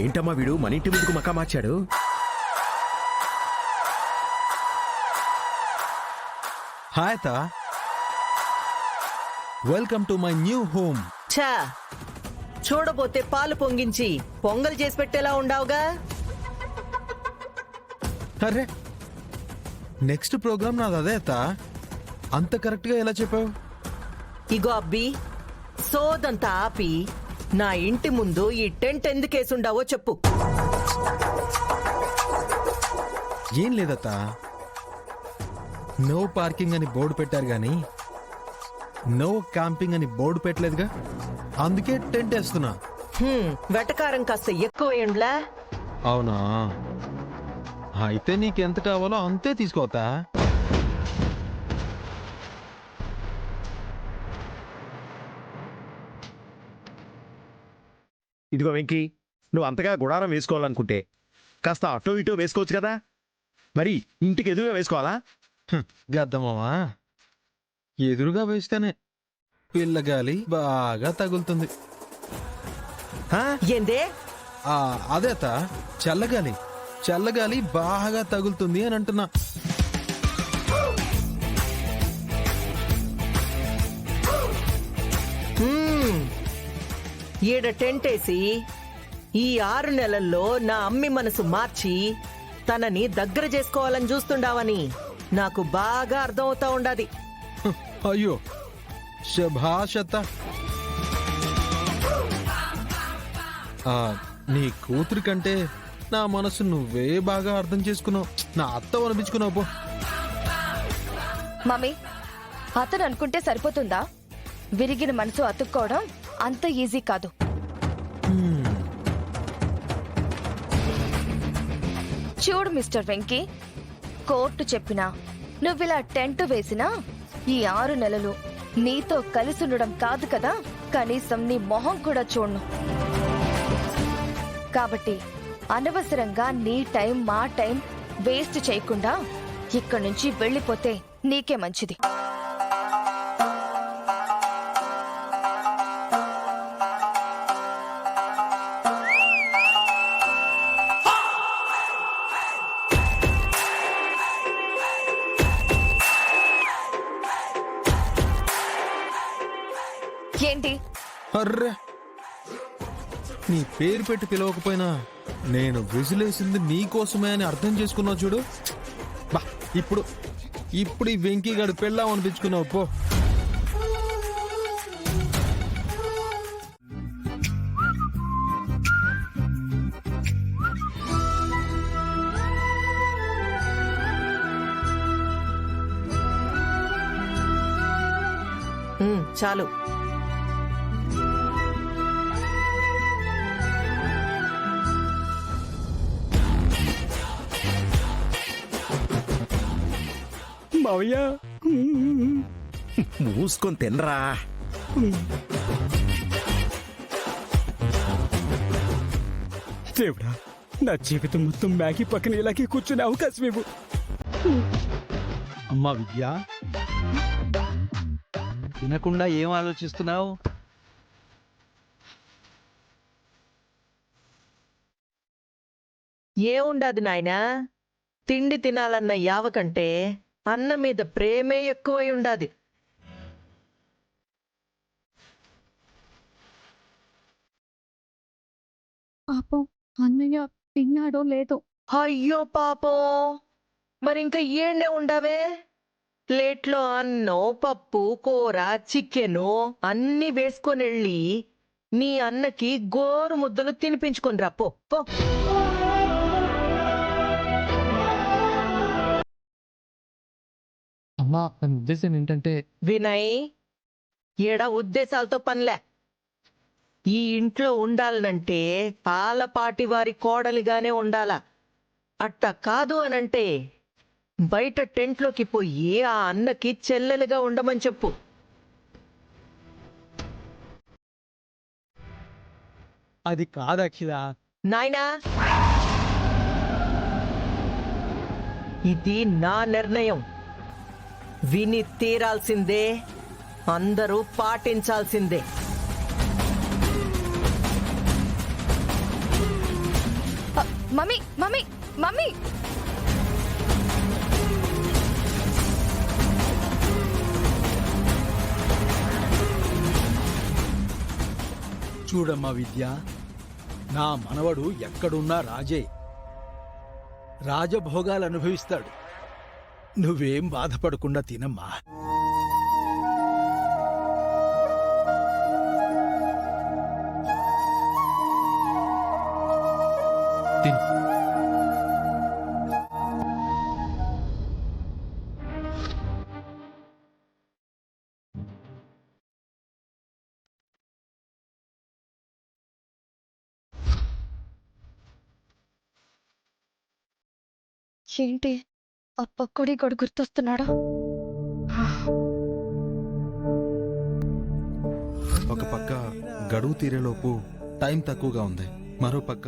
ఏంటమ్మా వీడు మన ఇంటి ముందుకు మకా మార్చాడు? హాయ్ తా, welcome to my new home. ఛా, చూడబోతే పాలు పొంగించి పొంగల్ చేసి పెట్టేలా ఉండావుగా. అరే, నెక్స్ట్ ప్రోగ్రామ్ నాది అదే తా. అంత కరెక్ట్ గా ఎలా చెప్పావు? ఇగో అబ్బి, సోదంతా ఆపి నా ఇంటి ముందు ఈ టెంట్ ఎందుకేసుండావో చెప్పు. ఏం లేదత్తా, నో పార్కింగ్ అని బోర్డు పెట్టారు గాని నో క్యాంపింగ్ అని బోర్డు పెట్టలేదుగా, అందుకే టెంట్ వేస్తున్నా. వెటకారం కాస్త ఎక్కువ ఏండ్లా. అవునా, అయితే నీకెంత కావాలో అంతే తీసుకోతా. ఇదిగో వెంకీ, నువ్వు అంతగా గుడారం వేసుకోవాలనుకుంటే కాస్త అటో ఇటో వేసుకోవచ్చు కదా, మరి ఇంటికి ఎదురుగా వేసుకోవాలా? గద్దమ్మా, ఎదురుగా వేస్తేనే పిల్లగాలి బాగా తగులుతుంది. ఏందే? అదేత, చల్లగాలి చల్లగాలి బాగా తగులుతుంది అని అంటున్నా. ఈడ టెంట్ వేసి ఈ 6 నెలల్లో నా అమ్మి మనసు మార్చి తనని దగ్గర చేసుకోవాలని చూస్తుండావని నాకు బాగా అర్థమవుతా ఉండాది. అయ్యో శభాషత. నీ కూతురి కంటే నా మనసు నువ్వే బాగా అర్థం చేసుకున్నావు. నా అత్త అనిపించుకున్నావు పో. మమ్మీ, అతను అనుకుంటే సరిపోతుందా? విరిగిన మనసు అతుక్కోవడం అంత ఈజీ కాదు. చూడు మిస్టర్ వెంకీ, కోర్టు చెప్పినా నువ్విలా టెంట్ వేసినా ఈ 6 నెలలు నీతో కలిసి ఉండడం కాదు కదా, కనీసం నీ మొహం కూడా చూడను. కాబట్టి అనవసరంగా నీ టైం మా టైం వేస్ట్ చేయకుండా ఇక్కడి నుంచి వెళ్ళిపోతే నీకే మంచిది. ఏంటి? అర్రే, నీ పేరు పెట్టి పిలవకపోయినా నేను విజిలేసింది నీకోసమే అని అర్థం చేసుకున్నావు చూడు. బా, ఇప్పుడు ఈ వెంకీ గాడు పెళ్ళాం అనిపించుకున్నావు పో. చాలు. మావయ్య, మూసుకొని తినరా. దేవుడా, నా జీవితం మొత్తం మ్యాగీ పక్కన ఇలాగే కూర్చునే అవకాశం ఇవ్వు. అమ్మా విద్య, తినకుండా ఏం ఆలోచిస్తున్నావు? ఏముండదు నాయనా, తిండి తినాలన్న యావ కంటే అన్న మీద ప్రేమే ఎక్కువై ఉండాది. పాపం అన్నయ్య తిన్నాడో లేదో. అయ్యో పాపం, మరింకా ఏడే ఉండవే. ప్లేట్లో అన్నం, పప్పు, కూర, చికెను అన్ని వేసుకొని వెళ్ళి నీ అన్నకి గోరు ముద్దలు తినిపించుకొని రా పో. అమ్మా, నా ఉద్దేశం ఏంటంటే, వినయ్, ఈడ ఉద్దేశాలతో పనిలే. ఈ ఇంట్లో ఉండాలనంటే పాలపాటి వారి కోడలిగానే ఉండాలా. అట్ట కాదు అనంటే బయట టెంట్లోకి పోయి ఆ అన్నకి చెల్లెలుగా ఉండమని చెప్పు. అది కాదు అఖిల. నాయనా, ఇది నా నిర్ణయం. విని తీరాల్సిందే, అందరూ పాటించాల్సిందే. మమ్మీ మమ్మీ మమ్మీ చూడమ్మా విద్య, నా మనవడు ఎక్కడున్నా రాజే. రాజభోగాలు అనుభవిస్తాడు. నువ్వేం బాధపడకుండా తినమ్మా. తిను. ఏంటి ఆ పక్కడి గడు గుర్తొస్తున్నాడా? ఒక పక్క గడువు తీరేలోపు టైం తక్కువగా ఉంది, మరో పక్క